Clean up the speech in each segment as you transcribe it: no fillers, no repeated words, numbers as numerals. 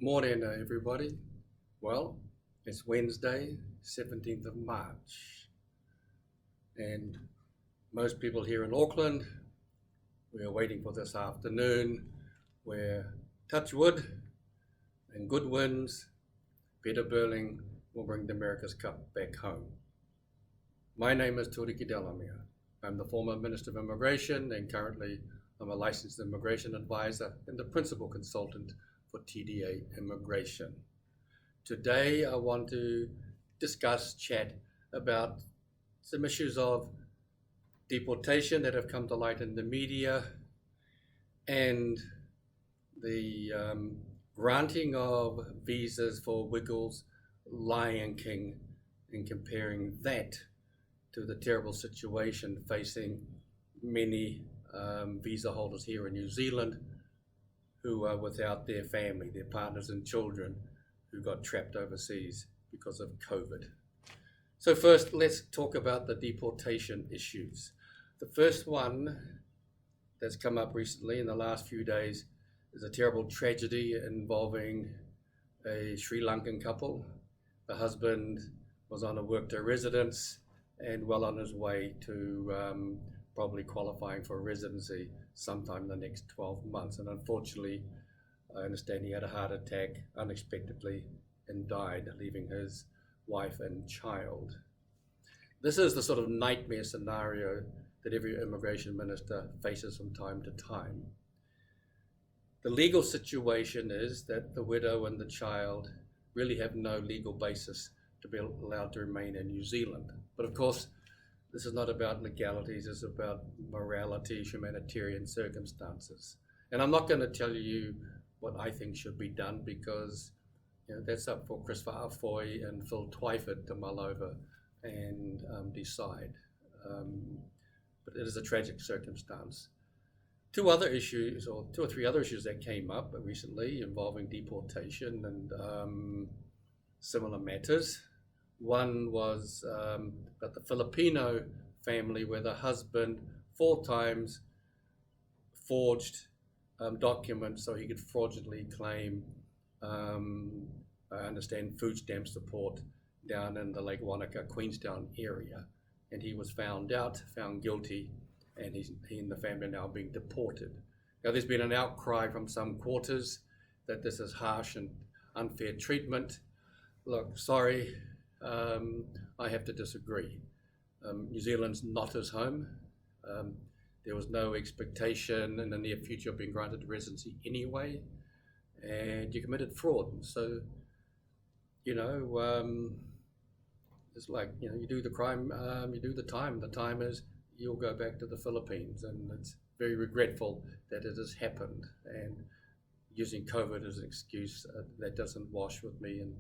Morning, everybody. Well, it's Wednesday, 17th of March, and most people here in Auckland, we are waiting for this afternoon where touch wood and good winds, Peter Burling will bring the America's Cup back home. My name is Tuariki Delamere. I'm the former Minister of Immigration, and currently I'm a licensed immigration advisor and the principal consultant for TDA Immigration. Today I want to chat about some issues of deportation that have come to light in the media and the granting of visas for Wiggles Lion King, and comparing that to the terrible situation facing many visa holders here in New Zealand who are without their family, their partners and children who got trapped overseas because of COVID. So first, let's talk about the deportation issues. The first one that's come up recently in the last few days is a terrible tragedy involving a Sri Lankan couple. The husband was on a work to residence and well on his way to probably qualifying for a residency sometime in the next 12 months. And unfortunately, I understand he had a heart attack unexpectedly and died, leaving his wife and child. This is the sort of nightmare scenario that every immigration minister faces from time to time. The legal situation is that the widow and the child really have no legal basis to be allowed to remain in New Zealand. But of course, this is not about legalities, it's about morality, humanitarian circumstances. And I'm not going to tell you what I think should be done, because that's up for Christopher Foy and Phil Twyford to mull over and decide. But it is a tragic circumstance. Two or three other issues that came up recently involving deportation and similar matters. One was about the Filipino family where the husband 4 times forged documents so he could fraudulently claim, I understand, food stamp support down in the Lake Wanaka, Queenstown area. And he was found guilty, and he and the family are now being deported. Now, there's been an outcry from some quarters that this is harsh and unfair treatment. Look, sorry, I have to disagree. New Zealand's not his home. There was no expectation in the near future of being granted residency anyway, and you committed fraud. So, it's like, you do the crime, you do the time. The time is you'll go back to the Philippines, and it's very regretful that it has happened. And using COVID as an excuse, that doesn't wash with me, and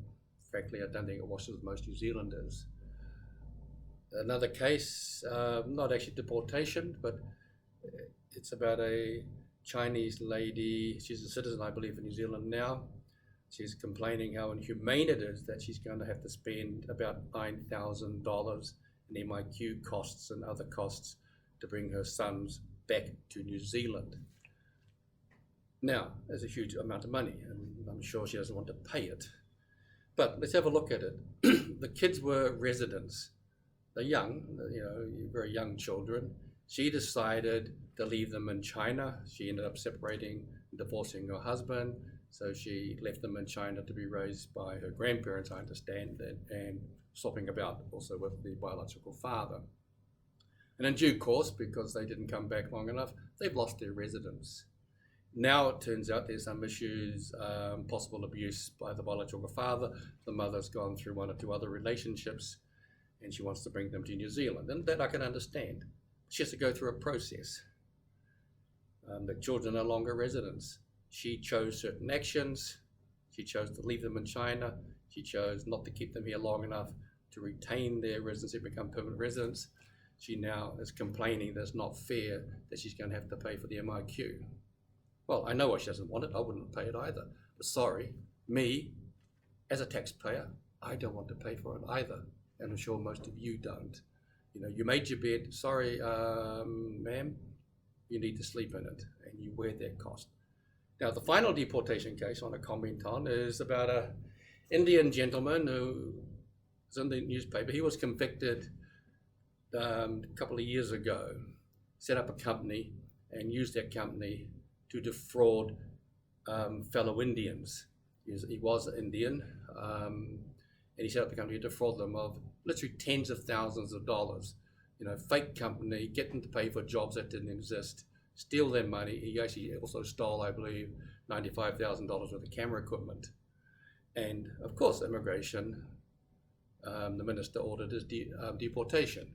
frankly, I don't think it washes with most New Zealanders. Another case, not actually deportation, but it's about a Chinese lady. She's a citizen, I believe, in New Zealand now. She's complaining how inhumane it is that she's going to have to spend about $9,000 in MIQ costs and other costs to bring her sons back to New Zealand. Now, there's a huge amount of money, and I'm sure she doesn't want to pay it. But let's have a look at it. The kids were residents. They're young, very young children. She decided to leave them in China. She ended up divorcing her husband. So she left them in China to be raised by her grandparents, I understand, and swapping about also with the biological father. And in due course, because they didn't come back long enough, they've lost their residence. Now it turns out there's some issues, possible abuse by the biological father. The mother's gone through 1 or 2 other relationships, and she wants to bring them to New Zealand. And that I can understand. She has to go through a process. The children are no longer residents. She chose certain actions. She chose to leave them in China. She chose not to keep them here long enough to retain their residency, become permanent residents. She now is complaining that it's not fair that she's going to have to pay for the MIQ. Well, I know why she doesn't want it. I wouldn't pay it either. But sorry, me, as a taxpayer, I don't want to pay for it either. And I'm sure most of you don't. You made your bed. Sorry, ma'am, you need to sleep in it, and you wear that cost. Now, the final deportation case I want to comment on is about an Indian gentleman who was in the newspaper. He was convicted a couple of years ago, set up a company and used that company to defraud fellow Indians. He was Indian, and he set up a company to defraud them of literally tens of thousands of dollars. Fake company, get them to pay for jobs that didn't exist, steal their money. He actually also stole, I believe, $95,000 worth of camera equipment. And of course, immigration, the minister ordered his deportation.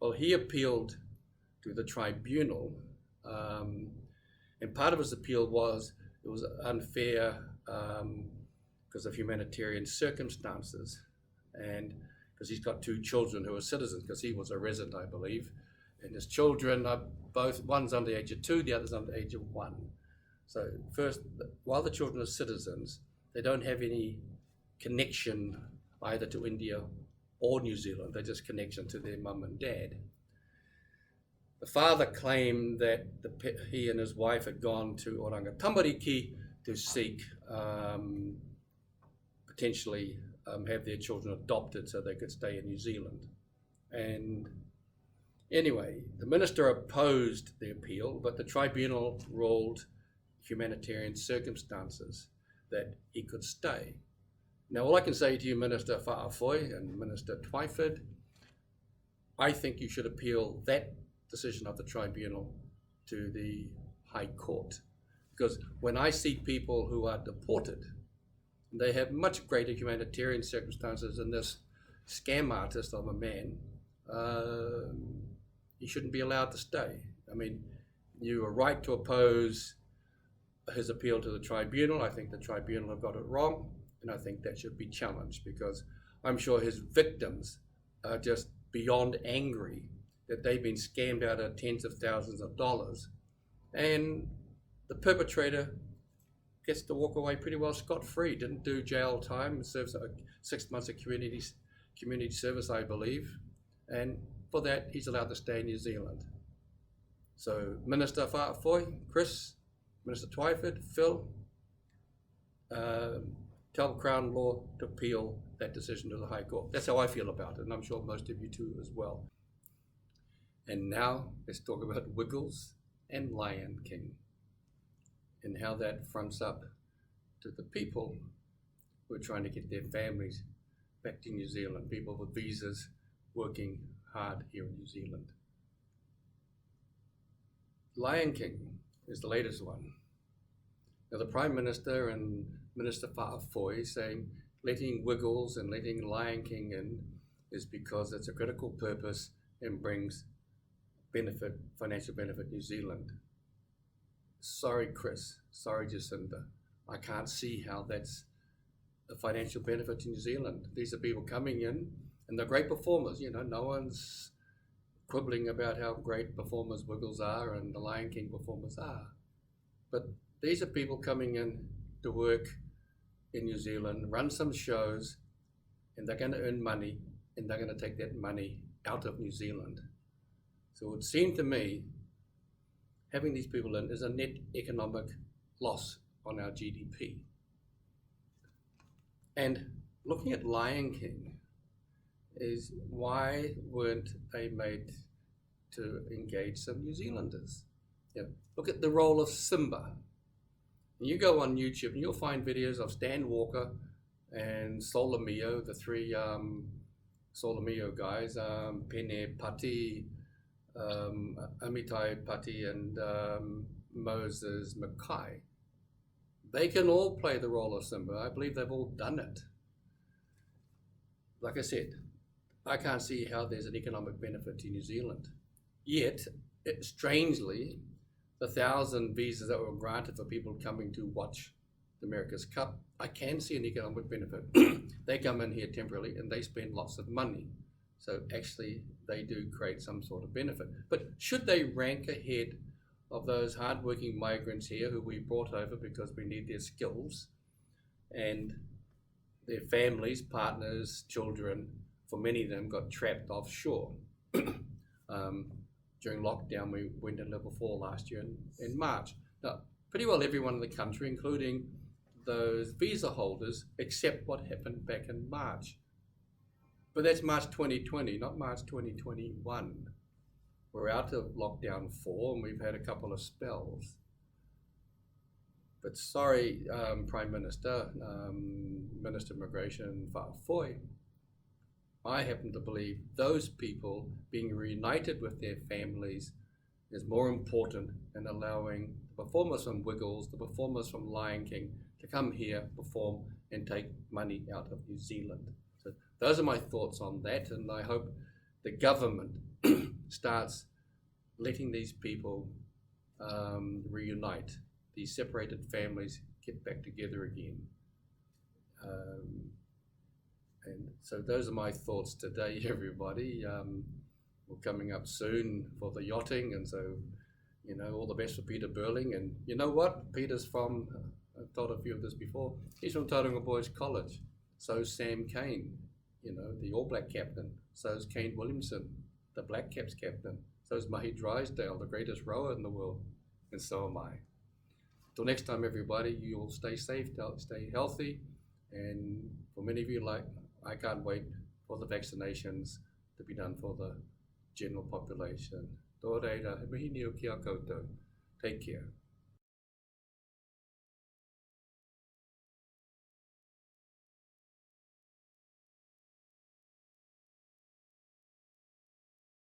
Well, he appealed to the tribunal, and part of his appeal was it was unfair because of humanitarian circumstances, and because he's got two children who are citizens, because he was a resident, I believe, and his children are both, one's under the age of 2, the other's under the age of 1. So first, while the children are citizens, they don't have any connection either to India or New Zealand. They're just connection to their mum and dad. The father claimed that he and his wife had gone to Oranga Tamariki to seek potentially have their children adopted so they could stay in New Zealand. And anyway, the minister opposed the appeal, but the tribunal ruled humanitarian circumstances that he could stay. Now, all I can say to you, Minister Fa'afoi and Minister Twyford, I think you should appeal that decision of the tribunal to the High Court. Because when I see people who are deported, they have much greater humanitarian circumstances than this scam artist of a man, he shouldn't be allowed to stay. I mean, you are right to oppose his appeal to the tribunal. I think the tribunal have got it wrong, and I think that should be challenged, because I'm sure his victims are just beyond angry that they've been scammed out of tens of thousands of dollars, and the perpetrator gets to walk away pretty well scot-free. Didn't do jail time, serves 6 months of community service, I believe, and for that he's allowed to stay in New Zealand. So Minister Fa'afoi, Chris, Minister Twyford, Phil, tell Crown Law to appeal that decision to the High Court. That's how I feel about it, and I'm sure most of you too as well. And now let's talk about Wiggles and Lion King, and how that fronts up to the people who are trying to get their families back to New Zealand, people with visas working hard here in New Zealand. Lion King is the latest one. Now, the Prime Minister and Minister Fa'afoi saying letting Wiggles and letting Lion King in is because it's a critical purpose and brings financial benefit New Zealand. Sorry, Chris. Sorry, Jacinda. I can't see how that's a financial benefit to New Zealand. These are people coming in, and they're great performers. No one's quibbling about how great performers Wiggles are and the Lion King performers are. But these are people coming in to work in New Zealand, run some shows, and they're going to earn money, and they're going to take that money out of New Zealand. So it would seem to me having these people in is a net economic loss on our GDP. And looking at Lion King is, why weren't they made to engage some New Zealanders? Look at the role of Simba. You go on YouTube and you'll find videos of Stan Walker and Solomio, the three Solomio guys, Pene Pati, Amitai Pati, and Moses Mackay. They can all play the role of Simba. I believe they've all done it. Like I said, I can't see how there's an economic benefit to New Zealand. Yet, strangely, the 1,000 visas that were granted for people coming to watch the America's Cup, I can see an economic benefit. They come in here temporarily and they spend lots of money. So actually, they do create some sort of benefit. But should they rank ahead of those hardworking migrants here who we brought over because we need their skills, and their families, partners, children, for many of them got trapped offshore? During lockdown, we went to level 4 last year in March. Now, pretty well everyone in the country, including those visa holders, except what happened back in March. But that's March 2020, not March 2021. We're out of lockdown 4 and we've had a couple of spells. But sorry, Prime Minister, Minister of Immigration, Foy, I happen to believe those people being reunited with their families is more important than allowing the performers from Wiggles, the performers from Lion King to come here, perform, and take money out of New Zealand. So those are my thoughts on that, and I hope the government starts letting these people reunite, these separated families get back together again. And so those are my thoughts today, everybody. We're coming up soon for the yachting, and so, all the best for Peter Burling. And you know what? Peter's from, I've told a few of this before, he's from Tauranga Boys College. So's Sam Cane, the All Black captain. So's Kane Williamson, the Black Caps captain. So's Mahi Drysdale, the greatest rower in the world. And so am I. Till next time, everybody, you'll stay safe, stay healthy. And for many of you, I can't wait for the vaccinations to be done for the general population. Tō reira, he mihi ni o ki a koutou. Take care.